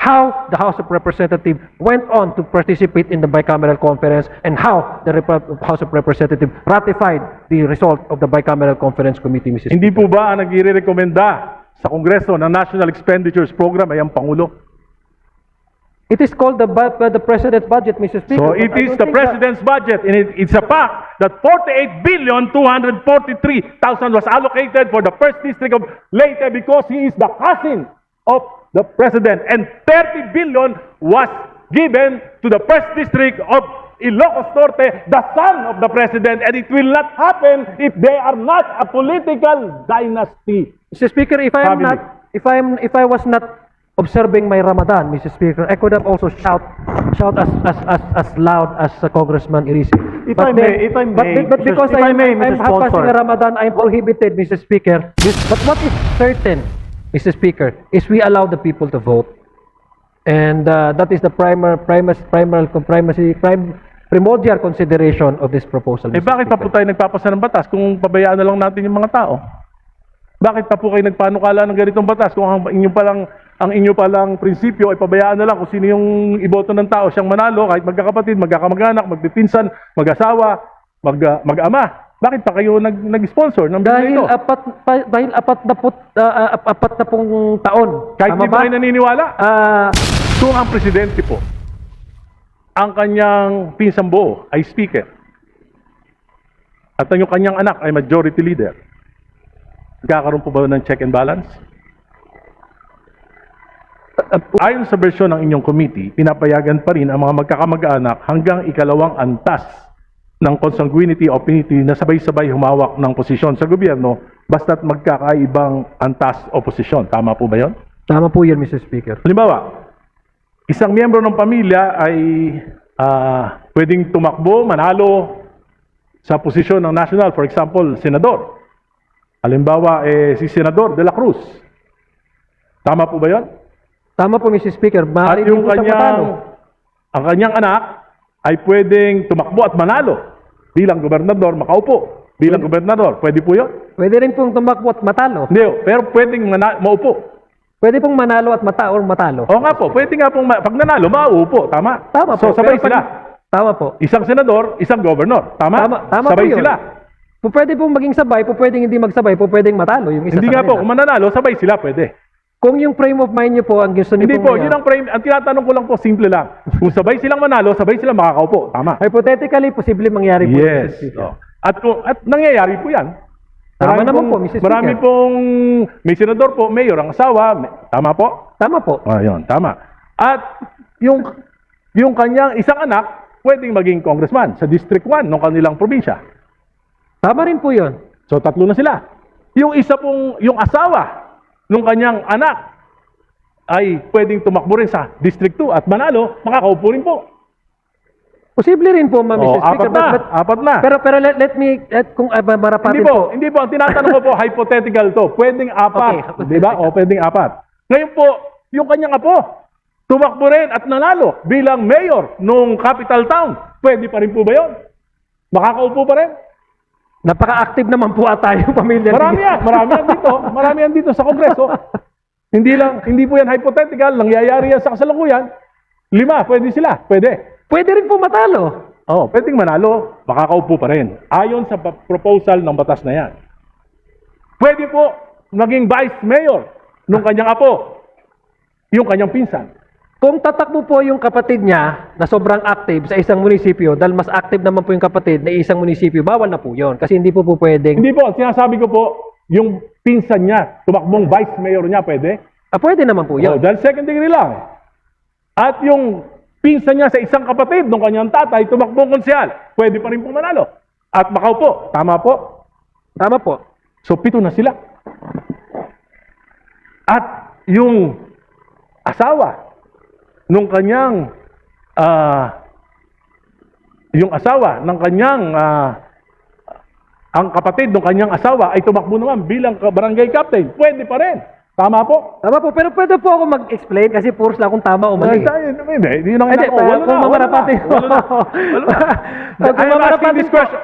how the House of Representatives went on to participate in the bicameral conference and how the House of Representatives ratified the result of the bicameral conference committee, Mrs. Hindi po ba ang nagre-rekomenda sa Kongreso na National Expenditures Program ay ang Pangulo? It is called the President's budget, Mr. Speaker. So but it I is don't the think President's budget, and it's a fact that 48,243,000 was allocated for the first district of Leyte because he is the cousin of the President, and 30 billion was given to the first district of Ilocos Norte, the son of the President, and it will not happen if they are not a political dynasty. Mr. Speaker, if I am Family. not, if I was not observing my Ramadan, Mr. Speaker, I could have also shout as loud as Congressman Irisi. If I may, but Mr. because if I I'm may, Mr. half passing Sponsor. a Ramadan, I'm prohibited, Mr. Speaker. But what is certain, Mr. Speaker, is we allow the people to vote, and that is the primordial consideration of this proposal. Eh Mr. bakit pa po Speaker. tayo nagpapasa ng batas kung pabayaan na lang natin yung mga tao? Bakit pa po kayo nagpanukala ng ganitong batas kung ang inyo palang prinsipyo ay pabayaan na lang kung sino yung iboto ng tao siyang manalo, kahit magkakapatid, magkakamag-anak, magpipinsan, mag-asawa, mag-ama? Bakit pa kayo nag-sponsor ng bilhin Dahil ito? dahil apat na pong taon. Kahit Tama di ba kayo naniniwala? Ah, Kung ang presidente po, ang kanyang pinsang buo ay speaker, at ang yung kanyang anak ay majority leader, magkakaroon po ba ng check and balance? Ayon sa bersyon ng inyong committee, pinapayagan pa rin ang mga magkakamag-anak hanggang ikalawang antas ng consanguinity o affinity na sabay-sabay humawak ng posisyon sa gobyerno basta't magkakaibang antas o posisyon. Tama po ba yon? tama po yun, Mr. Speaker. Halimbawa, isang miyembro ng pamilya ay pwedeng tumakbo, manalo sa posisyon ng national, for example, senador. Halimbawa, si Senador De La Cruz. Tama po ba yon? Tama po, Mr. Speaker. At Maaari din yung po siya matalo. ang kanyang anak ay pwedeng tumakbo at manalo bilang gobernador, makaupo bilang gobernador. Pwede po yun? Pwede rin pong tumakbo at matalo. Hindi, pero pwedeng maupo. Pwede pong manalo at matalo. O nga po, pwede nga pong pag nanalo, mauupo. Tama? Tama So po. sabay Pero sila. Tama po. Isang senador, isang governor. Tama? Tama sabay po yun. sila. Pwede pong maging sabay, pwedeng hindi magsabay, pwedeng matalo yung isa Hindi sa nga po, kanila. kung mananalo, sabay sila, pwede. Kung yung frame of mind niyo po, ang gusto niyo Hindi pong po, yun ang frame. Ang tinatanong ko lang po, simple lang. Kung sabay silang manalo, sabay silang makakaupo. Tama? hypothetically, posible mangyari po. Yes. Mr. Speaker. Oh. At nangyayari po yan. Tama naman po, Mr. Speaker. Marami pong, may senador po, mayor ang asawa. Tama po? Tama po. Yun, tama. At yung kanyang isang anak, pwedeng maging congressman sa District 1 ng kanilang probinsya. Tama rin po yun. So, tatlo na sila. Yung isa pong, yung asawa ng kanyang anak ay pwedeng tumakbo rin sa District 2 at manalo, makakaupo rin po. Posible rin po, Mr. Speaker. Apat na. Pero let me, kung marapatin Hindi po, ang tinatanong ko po, hypothetical to. Pwedeng apat. Okay, Di ba? O, pwedeng apat. Ngayon po, yung kanyang apo, tumakbo rin at nanalo bilang mayor nung capital town. Pwede pa rin po ba yun? Makakaupo pa rin? Napaka-active naman po ata yung pamilya. Marami yan dito sa Kongreso. Hindi po yan hypothetical, nangyayari yan sa kasalukuyan. 5, pwede sila, pwede. Pwede rin po matalo. Pwedeng manalo, makakaupo pa rin. Ayon sa proposal ng batas na yan. Pwede po naging vice mayor nung kanyang apo, yung kanyang pinsan. Kung tatakbo po yung kapatid niya na sobrang active sa isang munisipyo, dahil mas active naman po yung kapatid na isang munisipyo, bawal na po yun. Kasi hindi po pwedeng... Hindi po, sinasabi ko po, yung pinsan niya, tumakbong vice mayor niya, pwede? Pwede naman po yun. Dahil second degree lang. At yung pinsan niya sa isang kapatid ng kanyang tatay, tumakbong konsyal, pwede pa rin pong manalo. At makaupo. Tama po? Tama po. So, 7 na sila. At yung asawa nung kanyang ang kapatid ng kanyang asawa ay tumakbo naman bilang barangay captain. Pwede pa rin. Tama po? Tama po, pero pwede po ako mag-explain kasi puros lang kung tama o mali. Hindi yun ang Hindi, wala kung na, mamarapati. wala na. Kung I'm asking mamarapati this po. question.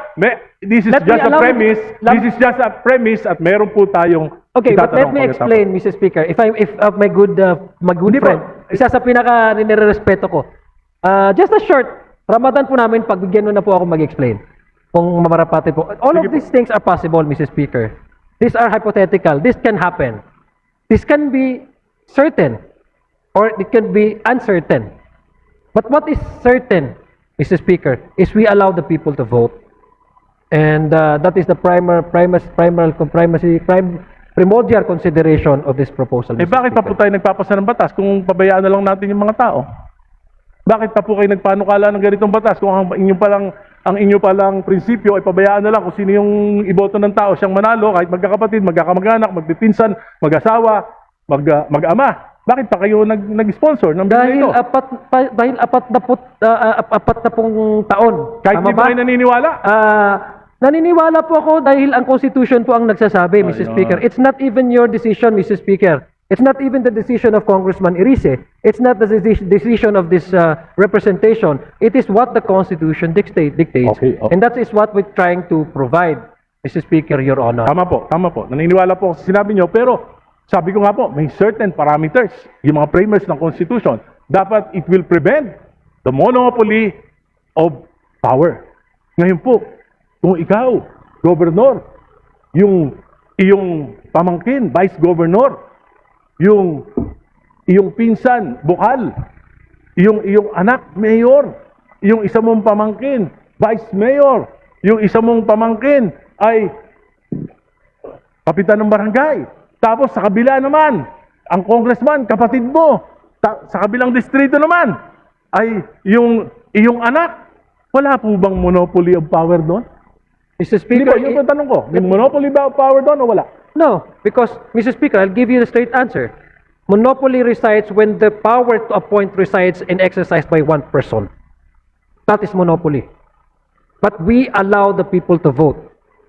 This is Let me just a allow me- premise. This is just a premise at meron po tayong Okay, but let itatanong me pagkatapos. explain, Mr. Speaker. If my good Hindi po. friend, isa sa pinaka nirerespeto ko. Just a short, Ramadan po namin, pagbigyan mo na po ako mag-explain. Kung mamarapati po. All of Sige po. these things are possible, Mr. Speaker. These are hypothetical. This can happen. This can be certain or it can be uncertain. But what is certain, Mr. Speaker, is we allow the people to vote. And that is the primordial consideration of this proposal. Eh Mr. bakit pa po Speaker. tayo nagpapasa ng batas kung pabayaan na lang natin yung mga tao? Bakit pa po kayo nagpanukala ng ganitong batas kung ang inyo palang prinsipyo ay pabayaan na lang kung sino yung iboto ng tao siyang manalo kahit magkakapatid, magkakamag-anak, magpipinsan, mag-asawa, mag-ama. Bakit pa kayo nag-sponsor ng bill Dahil ito? dahil apat na pong taon. Kahit Tama di ba? ba kayo naniniwala? Naniniwala po ako dahil ang Constitution po ang nagsasabi, Mr. Ayun. Speaker. It's not even your decision, Mr. Speaker. It's not even the decision of Congressman Irice. It's not the decision of this representation. It is what the Constitution dictates. Okay, okay. And that is what we're trying to provide, Mr. Speaker, Your Honor. Tama po. Naniniwala po ako sa sinabi nyo, pero sabi ko nga po, may certain parameters, yung mga framers ng Constitution. Dapat it will prevent the monopoly of power. Ngayon po, kung ikaw, gobernador, yung iyong pamangkin, vice governor, yung iyong pinsan, bukal, yung iyong anak, mayor, yung isa mong pamangkin, vice mayor, yung isa mong pamangkin ay kapitan ng barangay. Tapos sa kabila naman, ang congressman, kapatid mo, sa kabilang distrito naman, ay yung iyong anak. Wala po bang monopoly of power doon? Mr. Hindi Speaker, ba, yun ang tanong ko. May monopoly ba of power doon o wala? no, because, Mr. Speaker, I'll give you the straight answer. Monopoly resides when the power to appoint resides and exercised by one person. That is monopoly. But we allow the people to vote.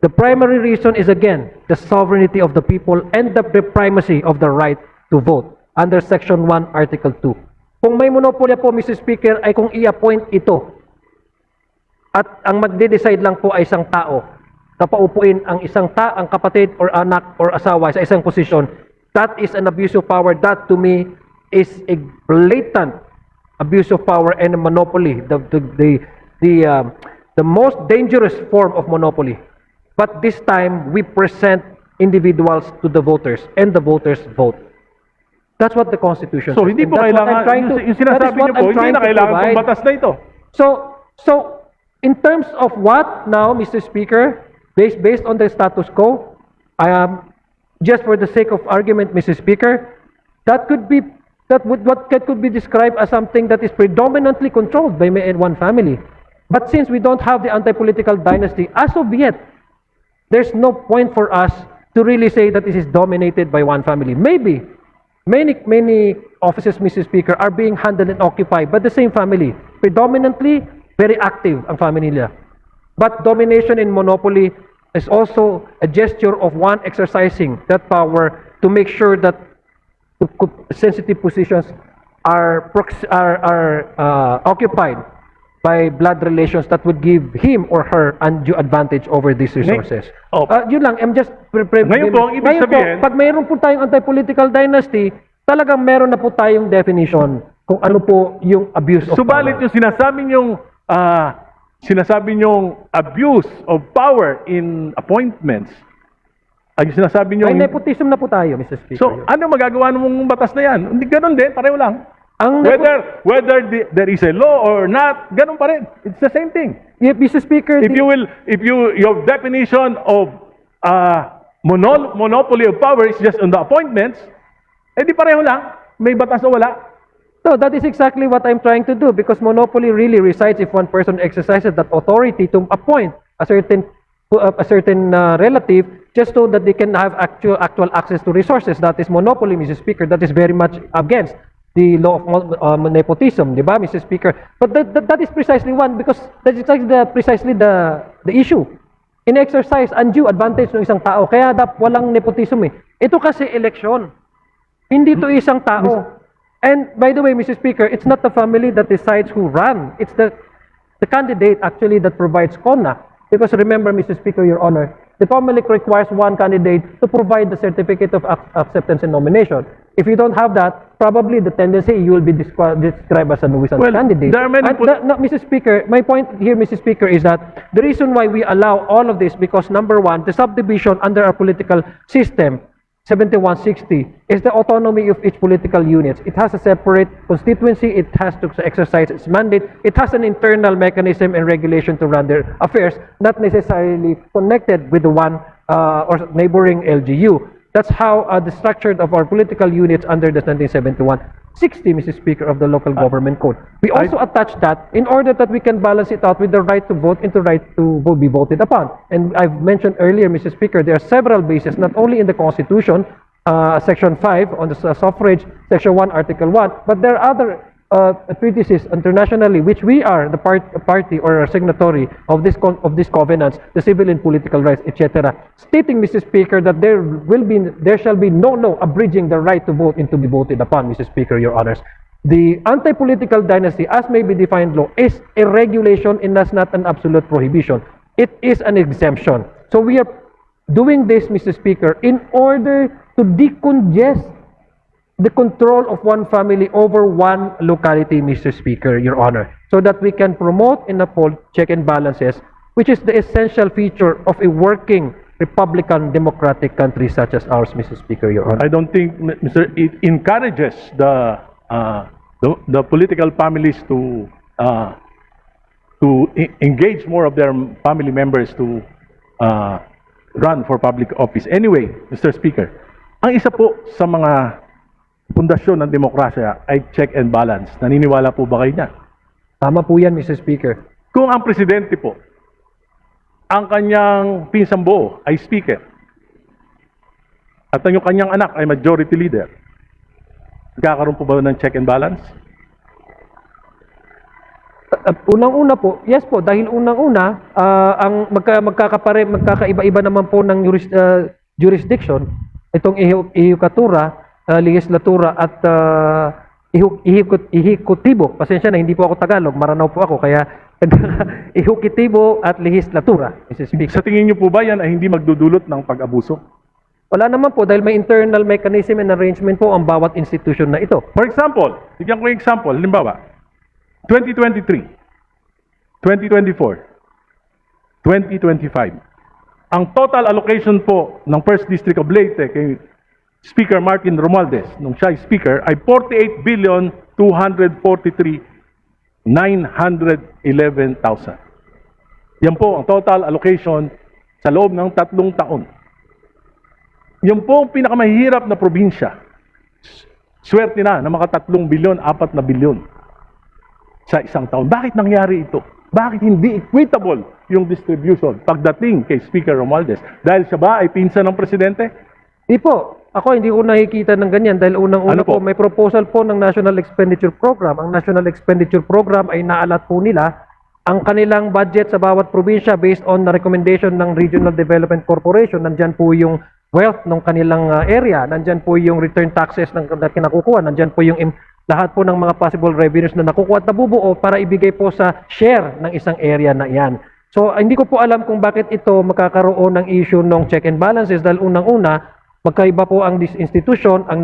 The primary reason is, again, the sovereignty of the people and the primacy of the right to vote under Section 1, Article 2. Kung may monopoly po, Mr. Speaker, ay kung i-appoint ito at ang magde-decide lang po ay isang tao, napaupuin ang ang kapatid or anak or asawa sa isang posisyon, that is an abuse of power. That to me is a blatant abuse of power and a monopoly, the most dangerous form of monopoly. But this time we present individuals to the voters and the voters vote. That's what the Constitution So says. hindi And po that's what kailangan, I'm trying to- yung sinasabi that is what niyo po, I'm hindi trying na to kailangan provide. ng batas na ito. So in terms of what now, Mr. Speaker, based on the status quo, just for the sake of argument, Mr. Speaker, what could be described as something that is predominantly controlled by one family. But since we don't have the anti-political dynasty as of yet, there's no point for us to really say that this is dominated by one family. Maybe many offices, Mr. Speaker, are being handled and occupied by the same family. Predominantly, very active ang family nila. But domination in monopoly is also a gesture of one exercising that power to make sure that sensitive positions are occupied by blood relations that would give him or her undue advantage over these resources. Oh. Yun lang, I'm just... Ngayon po, ang ibig Ngayon po, sabihin- pag mayroon po tayong anti-political dynasty, talagang meron na po tayong definition kung ano po yung abuse of Subalit power. yung sinasabi nyong abuse of power in appointments, ay yung sinasabi nyo, May nepotism na po tayo, Mr. Speaker. so ano magagawa ng batas na yan? Hindi ganun din, pareho lang. Ang Whether there is a law or not, ganun pa rin. It's the same thing. Mr. Speaker, If your definition of monopoly of power is just on the appointments, di pareho lang. May batas o wala. no, that is exactly what I'm trying to do because monopoly really resides if one person exercises that authority to appoint a certain relative just so that they can have actual access to resources. That is monopoly, Mr. Speaker. That is very much against the law of nepotism, di ba, Mr. Speaker? But that is precisely one because that is precisely the issue. In-exercise undue advantage ng isang tao. Kaya walang nepotism eh. Ito kasi eleksyon. Hindi to isang tao. And by the way, Mr. Speaker, it's not the family that decides who run. It's the candidate actually that provides CONA. Because remember, Mr. Speaker, Your Honor, the COMELEC requires one candidate to provide the certificate of acceptance and nomination. If you don't have that, probably the tendency you will be described as a nuisance Well, candidate. there are many No, Mr. Speaker, my point here, Mr. Speaker, is that the reason why we allow all of this because number one, the subdivision under our political system, 7160, is the autonomy of each political unit. It has a separate constituency, it has to exercise its mandate, it has an internal mechanism and regulation to run their affairs, not necessarily connected with the one or neighboring LGU. That's how the structure of our political units under the 1971-60, Mr. Speaker, of the Local Government Code. We also attach that in order that we can balance it out with the right to vote and the right to be voted upon. And I've mentioned earlier, Mr. Speaker, there are several bases, not only in the Constitution, Section 5 on the suffrage, Section 1, Article 1, but there are other treatises internationally which we are the party or signatory of this covenants, the civil and political rights, etc., stating, Mr. Speaker, that there shall be no abridging the right to vote and to be voted upon, Mr. Speaker, Your Honors. The anti-political dynasty, as may be defined law, is a regulation and that's not an absolute prohibition. It is an exemption. So we are doing this, Mr. Speaker, in order to decongest the control of one family over one locality, Mr. Speaker, Your Honor, so that we can promote and uphold check and balances, which is the essential feature of a working Republican democratic country such as ours, Mr. Speaker, Your Honor. I don't think, it encourages the political families to engage more of their family members to run for public office. Anyway, Mr. Speaker, ang isa po sa mga pundasyon ng demokrasya ay check and balance. Naniniwala po ba kayo niyan? Tama po yan, Mr. Speaker. Kung ang presidente po, ang kanyang pinsang buo ay speaker, at ang yung kanyang anak ay majority leader, nagkakaroon po ba ng check and balance? Unang-una po, yes po, dahil unang-una, ang magkakaiba-iba naman po ng jurisdiction, itong ihikatura, legislatura at ihikutibo. Pasensya na, hindi po ako Tagalog, Maranao po ako, kaya ihikutibo at legislatura, Mr. Speaker. Sa tingin niyo po ba yan ay hindi magdudulot ng pag-abuso? Wala naman po, dahil may internal mechanism and arrangement po ang bawat institution na ito. For example, bigyan ko yung example, halimbawa, 2023, 2024, 2025, ang total allocation po ng 1st District of Leyte kay Speaker Martin Romualdez, nung siya ay Speaker, ay 48,243,911,000. Yan po ang total allocation sa loob ng 3 taon. Yan po ang pinakamahirap na probinsya. Swerte na maka 3 bilyon, 4 na bilyon sa isang taon. Bakit nangyari ito? Bakit hindi equitable yung distribution pagdating kay Speaker Romualdez? Dahil siya ba ay pinsan ng presidente? Di po. Ako hindi ko nakikita ng ganyan dahil unang-una Ano po? po may proposal po ng National Expenditure Program. Ang National Expenditure Program ay naalat po nila ang kanilang budget sa bawat probinsya based on the recommendation ng Regional Development Corporation. Nandyan po yung wealth ng kanilang area, nandyan po yung return taxes na kinakukuha, nandyan po yung lahat po ng mga possible revenues na nakukuha at nabubuo para ibigay po sa share ng isang area na yan. So hindi ko po alam kung bakit ito magkakaroon ng issue ng check and balances dahil unang-una magkaiba po ang institution, ang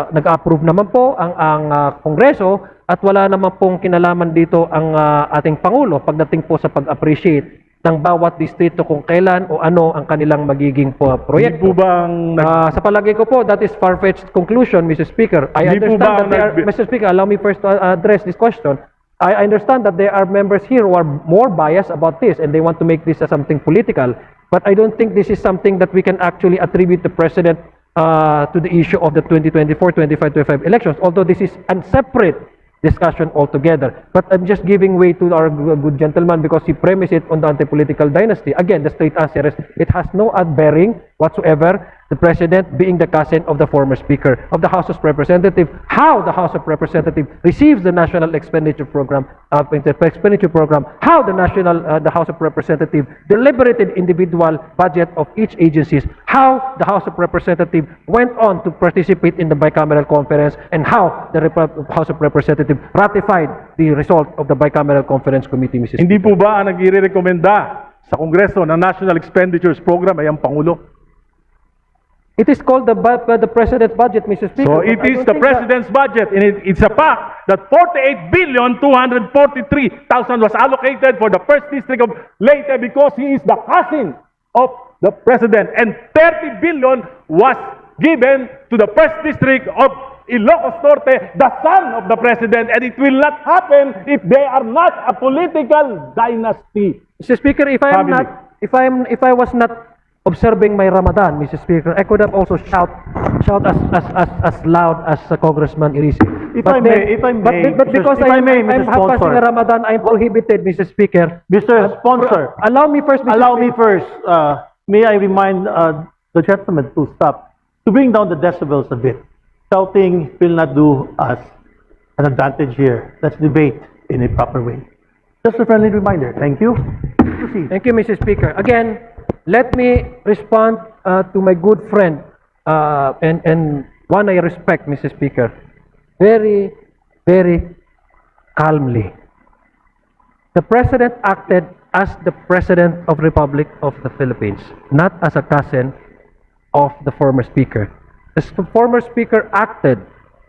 nag-approve naman po ang Kongreso at wala naman pong kinalaman dito ang ating Pangulo pagdating po sa pag-appreciate ng bawat distrito kung kailan o ano ang kanilang magiging Hindi proyekto. po bang Sa palagay ko po, that is far-fetched conclusion, Mr. Speaker. I Hindi po understand ba that Mr. Speaker, allow me first to address this question. I understand that there are members here who are more biased about this and they want to make this as something political. But I don't think this is something that we can actually attribute the President to the issue of the 2024-25 elections, although this is a separate discussion altogether. But I'm just giving way to our good gentleman because he premised it on the anti-political dynasty. Again, the straight answer is it has no bearing whatsoever, the President being the cousin of the former Speaker of the House of Representatives, how the House of Representatives receives the National Expenditure Program, how the House of Representatives deliberated individual budget of each agencies, how the House of Representatives went on to participate in the bicameral conference, and how the House of Representatives ratified the result of the bicameral conference committee, Mrs. Hindi po ba ang nagre-rekomenda sa Kongreso ng National Expenditures Program ay ang Pangulo? It is called the President's budget, Mr. Speaker. So but it I is don't the think President's budget, and it's a fact that 48,243,000 was allocated for the first district of Leyte because he is the cousin of the President, and 30 billion was given to the first district of Ilocos Norte, the son of the President, and it will not happen if they are not a political dynasty. Mr. Speaker, if Family. I was not observing my Ramadan, Mr. Speaker, I could have also shout as loud as Congressman Irisi. If I may, but because if I may, I'm Mr. passing Sponsor. Ramadan, I'm prohibited, Mr. Speaker. Mr. Sponsor, Allow me first, Mr. allow me Speaker. first, may I remind the gentleman to stop, to bring down the decibels a bit. Shouting will not do us an advantage here. Let's debate in a proper way. Just a friendly reminder. Thank you. Proceed. Thank you, Mr. Speaker. Again, let me respond to my good friend and one I respect, Mr. Speaker, very, very calmly. The President acted as the President of Republic of the Philippines, not as a cousin of the former Speaker. The former Speaker acted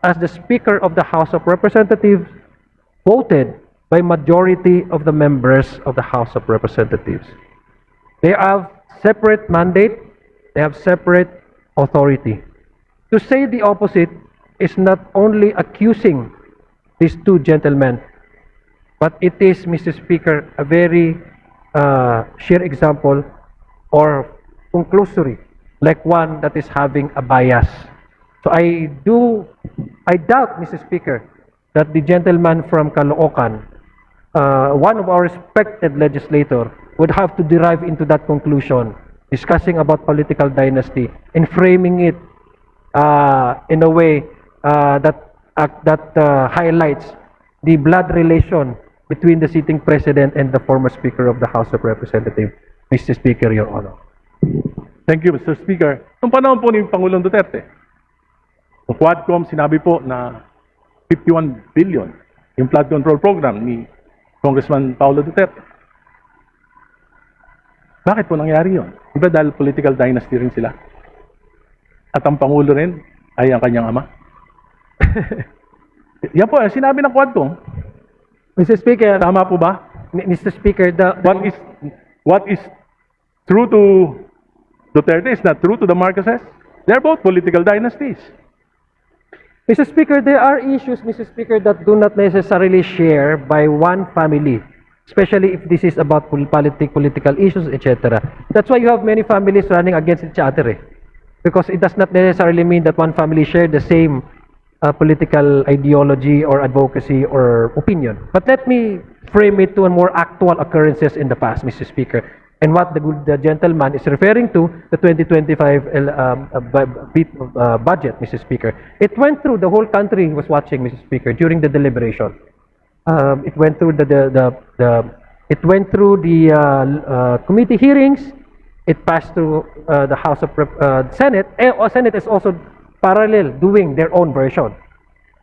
as the Speaker of the House of Representatives, voted by majority of the members of the House of Representatives. They have separate mandate, they have separate authority. To say the opposite is not only accusing these two gentlemen, but it is, Mr. Speaker, a very sheer example or conclusory, like one that is having a bias. So I doubt, Mr. Speaker, that the gentleman from Caloocan, one of our respected legislator, would have to derive into that conclusion, discussing about political dynasty and framing it in a way that highlights the blood relation between the sitting president and the former Speaker of the House of Representatives. Mr. Speaker, Your Honor. Thank you, Mr. Speaker. Noong panahon po ni Pangulong Duterte, ang Quadcom sinabi po na 51 billion yung flood control program ni Congressman Paulo Duterte. Bakit po nangyari yun? Di ba dahil political dynasty rin sila? At ang Pangulo rin ay ang kanyang ama? Yan po, sinabi ng Quadcom. Mr. Speaker, Tama po ba? Mr. Speaker, What is true to Duterte is not true to the Marcoses. They're both political dynasties. Mr. Speaker, there are issues, Mr. Speaker, that do not necessarily share by one family, especially if this is about political issues, etc. That's why you have many families running against each other, because it does not necessarily mean that one family share the same political ideology or advocacy or opinion. But let me frame it to a more actual occurrences in the past, Mr. Speaker. And what the gentleman is referring to, the 2025 budget, Mr. Speaker. It went through, the whole country was watching, Mr. Speaker, during the deliberation. It went through the committee hearings. It passed through the House of Senate. Senate is also parallel doing their own version.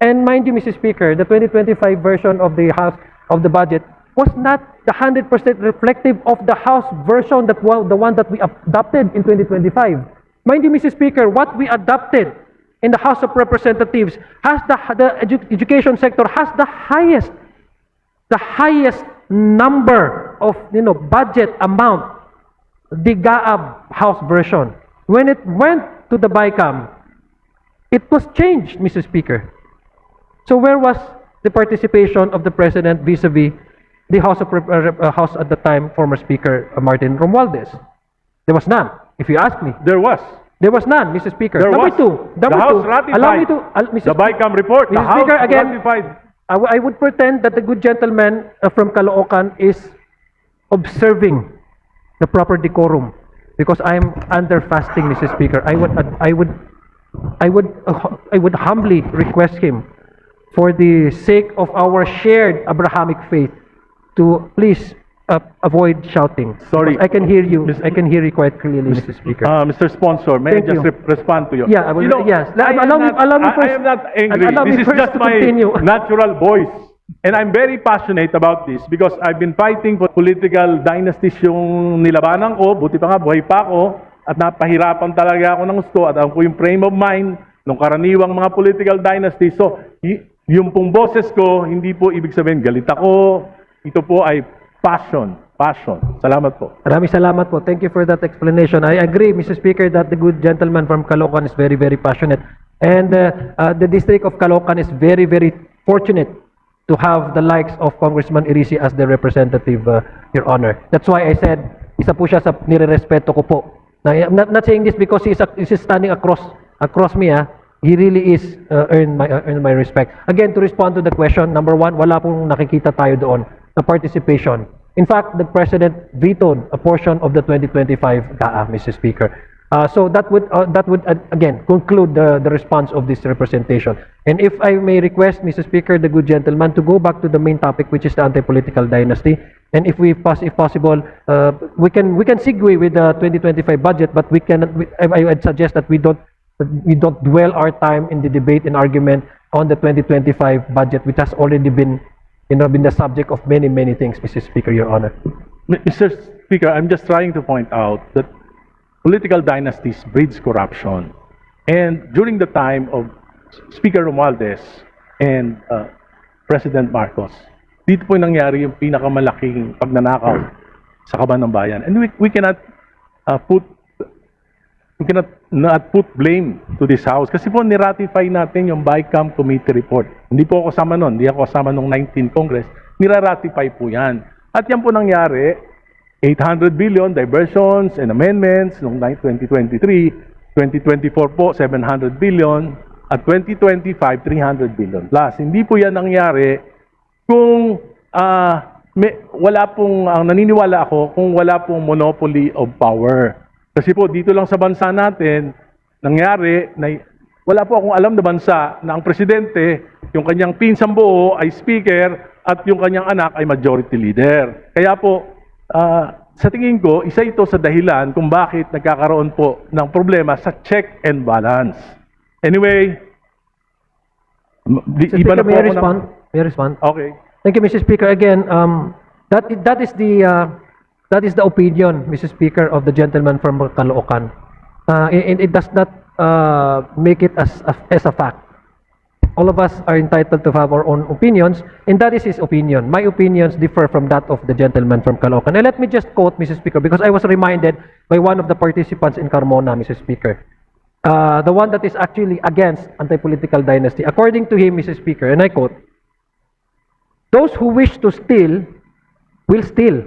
And mind you, Mr. Speaker, the 2025 version of the House of the budget was not the 100% reflective of the House version, the one that we adopted in 2025. Mind you, Mr. Speaker, what we adopted in the House of Representatives has the education sector has the highest number of budget amount, the GAAB House version. When it went to the BICAM, it was changed, Mr. Speaker. So where was the participation of the President vis-a-vis the House at the time, former Speaker Martin Romualdez? There was none, if you ask me. There was. There was none, Mr. Speaker. There Number was. two, The House ratified allow me to, the BICAM report. The Mr. House Speaker, again, ratified. I would pretend that the good gentleman from Caloocan is observing the proper decorum because I'm under fasting, Mr. Speaker. I would humbly request him, for the sake of our shared Abrahamic faith, to please avoid shouting. Sorry. Because I can hear you. Miss- I can hear you quite clearly, Mr. Speaker. Mr. Sponsor, may Thank I just you. respond to you? Yeah, I will- You know, yes. I am Allow me- not- allow me I first- am not angry. allow me This is first just to my continue. natural voice. And I'm very passionate about this because I've been fighting for political dynasties yung nilabanan ko. Buti pa nga, buhay pa ako. At napahirapan talaga ako ng gusto. At alam ko yung frame of mind ng karaniwang mga political dynasties. So, yung pong boses ko, hindi po ibig sabihin galit ako. Ito po ay passion. Passion. Salamat po. Maraming salamat po. Thank you for that explanation. I agree, Mr. Speaker, that the good gentleman from Caloocan is very, very passionate. And the District of Caloocan is very, very fortunate to have the likes of Congressman Irisi as the representative, Your Honor. That's why I said, isa po siya sa nire-respeto ko po. Now, I'm not saying this because he's standing across me. He really is earned my respect. Again, to respond to the question, number one, wala pong nakikita tayo doon na participation. In fact, the President vetoed a portion of the 2025 GAA, Mr. Speaker. So that would again conclude the response of this representation. And if I may request, Mr. Speaker, the good gentleman, to go back to the main topic, which is the anti-political dynasty. And if possible, we can segue with the 2025 budget, but we cannot. I would suggest that we don't dwell our time in the debate and argument on the 2025 budget, which has already been the subject of many things, Mr. Speaker, Your Honor. Mr. Speaker, I'm just trying to point out that political dynasties breeds corruption. And during the time of Speaker Romualdez and President Marcos, dito po nangyari yung pinakamalaking pagnanakaw sa kaban ng bayan. And we cannot not put blame to this House. Kasi po niratify natin yung BICAM Committee Report. Hindi po ako kasama nun. Hindi ako kasama nung 19 Congress. Niraratify po yan. At yan po nangyari, 800 billion diversions and amendments noong 2023, 2024 po 700 billion, at 2025 300 billion plus. Hindi po yan nangyari kung wala pong naniniwala ako kung wala pong monopoly of power. Kasi po dito lang sa bansa natin nangyari na wala po akong alam na bansa na ang presidente, yung kanyang pinsang buo ay speaker at yung kanyang anak ay majority leader. Kaya po sa tingin ko, isa ito sa dahilan kung bakit nagkakaroon po ng problema sa check and balance. Anyway, Mr. iba na Speaker, po may I ako respond? May I respond? Okay. Thank you, Mr. Speaker. Again, that is the opinion, Mr. Speaker, of the gentleman from Caloocan. It does not make it as a fact. All of us are entitled to have our own opinions, and that is his opinion. My opinions differ from that of the gentleman from Caloocan. And let me just quote, Mr. Speaker, because I was reminded by one of the participants in Carmona, Mr. Speaker. The one that is actually against anti-political dynasty. According to him, Mr. Speaker, and I quote, "Those who wish to steal will steal.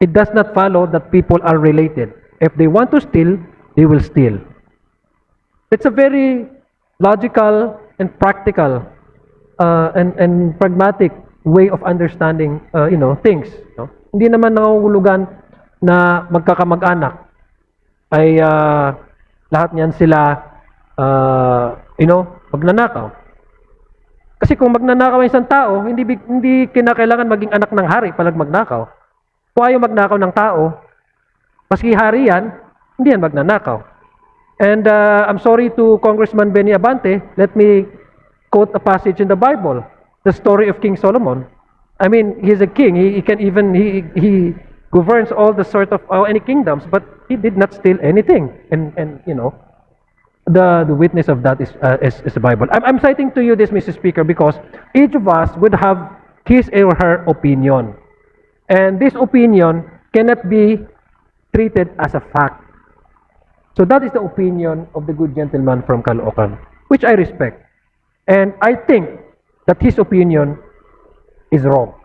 It does not follow that people are related. If they want to steal, they will steal." It's a very logical and practical and pragmatic way of understanding things. No? Hindi naman nangungulugan na magkakamag-anak ay lahat niyan sila magnanakaw. Kasi kung magnanakaw ang isang tao, hindi kinakailangan maging anak ng hari palag magnakaw. Kung ayaw magnakaw ng tao, maski hari yan, hindi yan magnanakaw. And I'm sorry to Congressman Benny Abante, let me quote a passage in the Bible, the story of King Solomon. I mean, he's a king. He can even he governs all the sort of any kingdoms, but he did not steal anything. And the witness of that is the Bible. I'm citing to you this, Mr. Speaker, because each of us would have his or her opinion, and this opinion cannot be treated as a fact. So that is the opinion of the good gentleman from Caloocan, which I respect. And I think that his opinion is wrong.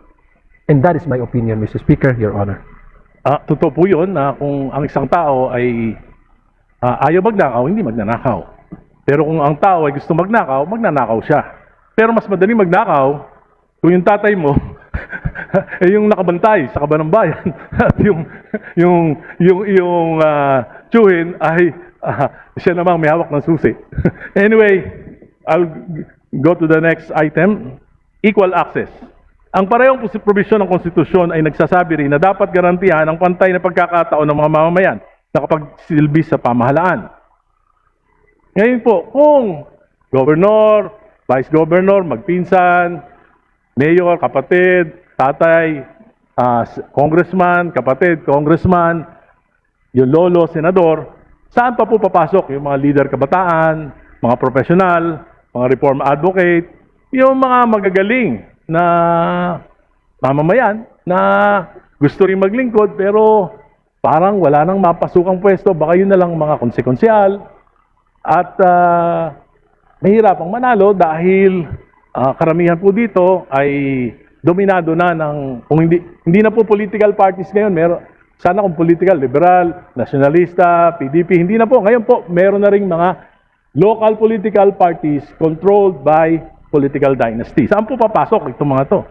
And that is my opinion, Mr. Speaker, Your Honor. Totoo po yun na kung ang isang tao ay ayaw magnakaw, hindi magnanakaw. Pero kung ang tao ay gusto magnakaw, magnanakaw siya. Pero mas madaling magnakaw kung yung tatay mo eh, yung nakabantay sa kaban ng bayan at tiyuhin ay siya namang may hawak ng susi. Anyway, I'll go to the next item. Equal access. Ang parehong provision ng konstitusyon ay nagsasabi rin na dapat garantihan ang pantay na pagkakataon ng mga mamamayan na kapagsilbi sa pamahalaan. Ngayon po, kung gobernador, vice governor, magpinsan, mayor, kapatid, tatay, congressman, kapatid, congressman, yung lolo, senador, saan pa po papasok yung mga leader kabataan, mga profesional, mga reform advocate, yung mga magagaling na mamamayan na gusto rin maglingkod pero parang wala nang mapasukang pwesto, baka yun na lang mga konsekonsyal at mahirapang manalo dahil karamihan po dito ay dominado na ng, kung hindi na po political parties ngayon, sana kung political, liberal, nationalista, PDP, hindi na po. Ngayon po, meron na ring mga local political parties controlled by political dynasty. Saan po papasok itong mga to?